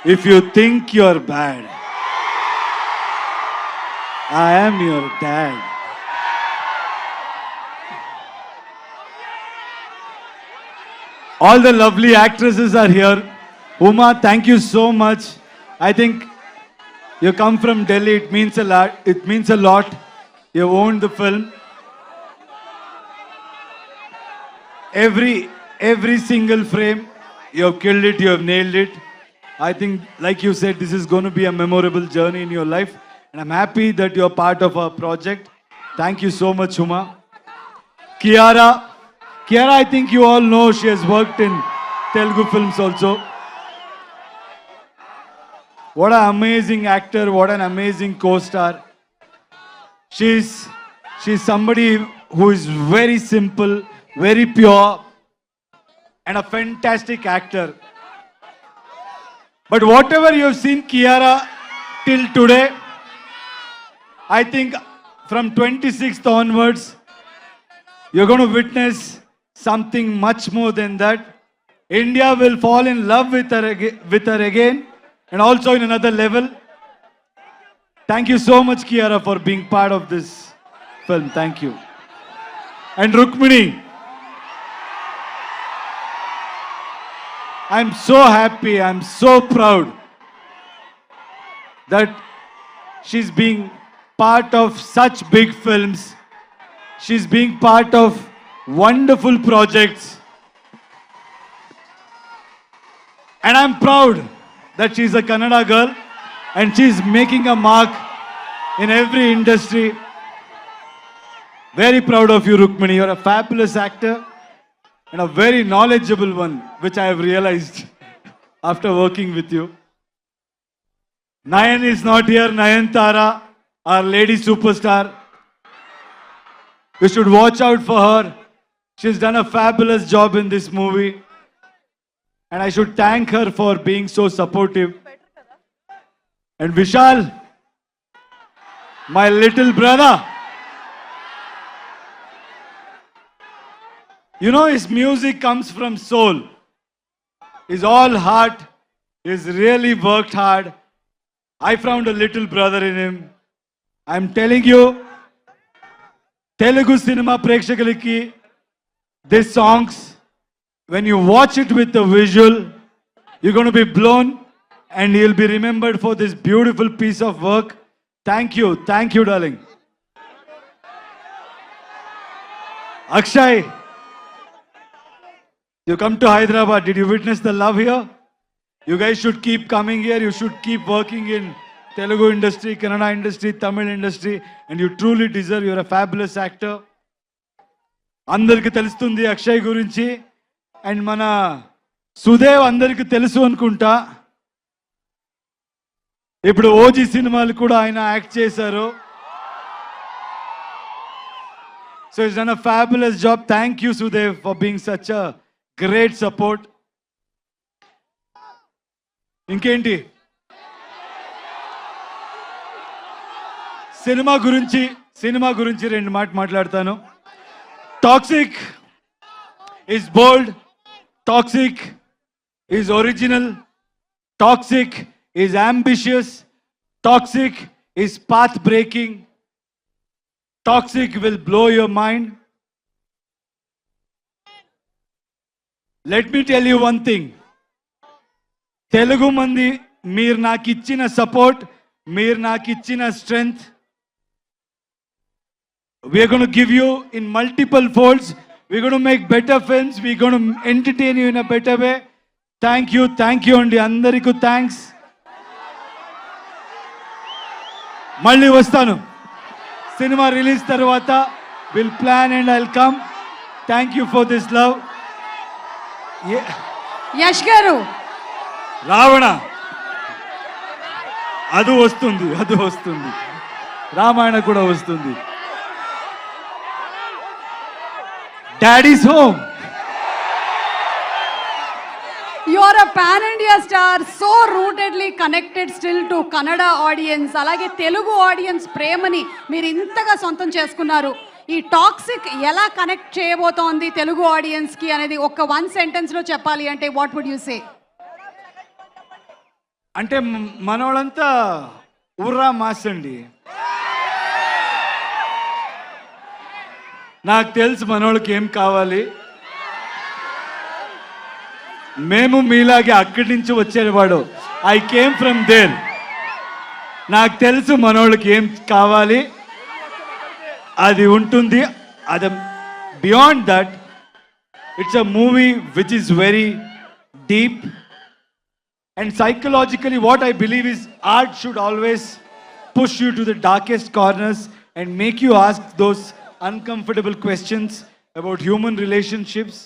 If you think you're bad, I am your dad. All the lovely actresses are here. Uma, thank you so much. I think you come from Delhi. It means a lot. It means a lot. You owned the film. Every single frame, you have killed it. You have nailed it. I think, like you said, this is going to be a memorable journey in your life, and I'm happy that you're part of our project. Thank you so much, Uma. Kiara, I think you all know she has worked in Telugu films also. What an amazing actor, what an amazing co-star. She's somebody who is very simple, very pure, and a fantastic actor. But whatever you have seen Kiara till today, I think from 26th onwards, you're going to witness something much more than that. India will fall in love with her again, and also in another level. Thank you so much, Kiara, for being part of this film. Thank you. And Rukmini, I'm so happy, I'm so proud that she's being part of such big films. She's being part of wonderful projects. And I'm proud that she's a Kannada girl and she's making a mark in every industry. Very proud of you, Rukmini. You're a fabulous actor and a very knowledgeable one, which I have realized after working with you. Nayan is not here. Nayantara, our lady superstar. You should watch out for her. She's done a fabulous job in this movie. And I should thank her for being so supportive. And Vishal, my little brother. You know, his music comes from soul. He's all heart. He's really worked hard. I found a little brother in him. I'm telling you, Telugu cinema prekshakaliki, these songs, when you watch it with the visual, you're going to be blown and you'll be remembered for this beautiful piece of work. Thank you, darling. Akshay, you come to Hyderabad. Did you witness the love here? You guys should keep coming here. You should keep working in Telugu industry, Kannada industry, Tamil industry, and you truly deserve. You're a fabulous actor. అందరికి తెలుస్తుంది అక్షయ్ గురించి and మన సుదేవ్ అందరికి తెలుసు అనుకుంటా ఇప్పుడు OG సినిమాలు కూడా ఆయన యాక్ట్ చేశారు so it's done a fabulous job thank you Sudev for being such a great support ఇంకేంటి సినిమా గురించి రెండు మాట్లాడతాను Toxic is bold, Toxic is original, Toxic is ambitious, Toxic is path breaking, Toxic will blow your mind. Let me tell you one thing. Telugu mandi meer naaku ichchina support, meer naaku ichchina strength, we are going to give you in multiple folds. We're going to make better films. We're going to entertain you in a better way. Thank you andi andariku thanks. Malli vastanu. Cinema release tarvata we'll plan and I'll come. Thank you for this love. Yash garu Ravana adu vastundi Ramayana kuda vastundi. Daddy's home. You're a pan-India star, so rootedly connected still to Kannada audience. అలాగే Telugu audience ప్రేమని మీరు ఇంతగా సొంతం చేసుకున్నారు. ఈ toxic ఎలా connect చేయబోతోంది Telugu audience కి అనేది ఒక వన్ సెంటెన్స్ లో చెప్పాలి అంటే వాట్ వుడ్ యు సే? అంటే మనోళ్ళంతా ఊర్రా మాస్ అండి. నాకు తెలుసు మనోళ్ళకి ఏం కావాలి. మేము మీలాగే అక్కడి నుంచి వచ్చేవాడు. I came from there. నాకు తెలుసు మనోళ్ళకి ఏం కావాలి, అది ఉంటుంది. అది beyond that it's a movie which is very deep and psychologically what I believe is art should always push you to the darkest corners and make you ask those uncomfortable questions about human relationships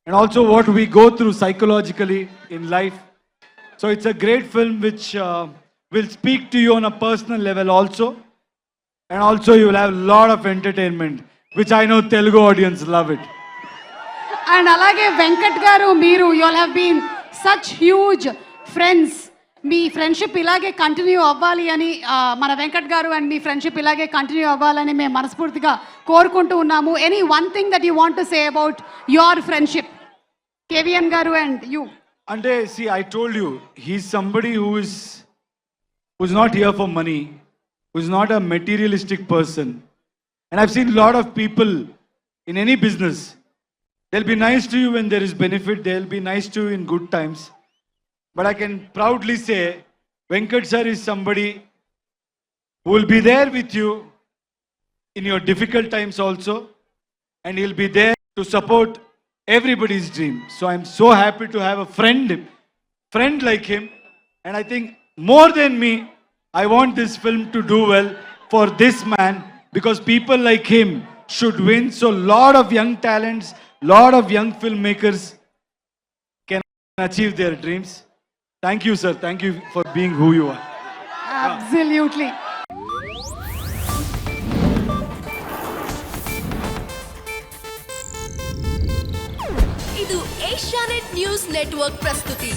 and also what we go through psychologically in life. So it's a great film which will speak to you on a personal level also, and also you will have a lot of entertainment which I know Telugu audience love it. And అలాగే వెంకట్ గారు, మీరు you'll have been such huge friends. మీ friendship ఇలాగే continue అవ్వాలి అని మన Venkat garu and మీ friendship ఇలాగే continue అవ్వాలని మేము మనస్ఫూర్తిగా కోరుకుంటూ ఉన్నాము. Any one thing that you want to say about your friendship, KVN garu and you? అంటే see, I told you, he's somebody who's not here for money, who's not a materialistic person. And I've seen a lot of people in any business. They'll be nice to you when there is benefit. They'll be nice to you in good times. But I can proudly say, Venkat sir is somebody who will be there with you in your difficult times also. And he'll be there to support everybody's dream. So I'm so happy to have a friend like him. And I think more than me, I want this film to do well for this man, because people like him should win. So lot of young talents, lot of young filmmakers can achieve their dreams. Thank you, sir. Thank you for being who you are. Absolutely. ಇದು Asianet news network ಪ್ರಸ್ತುತಿ.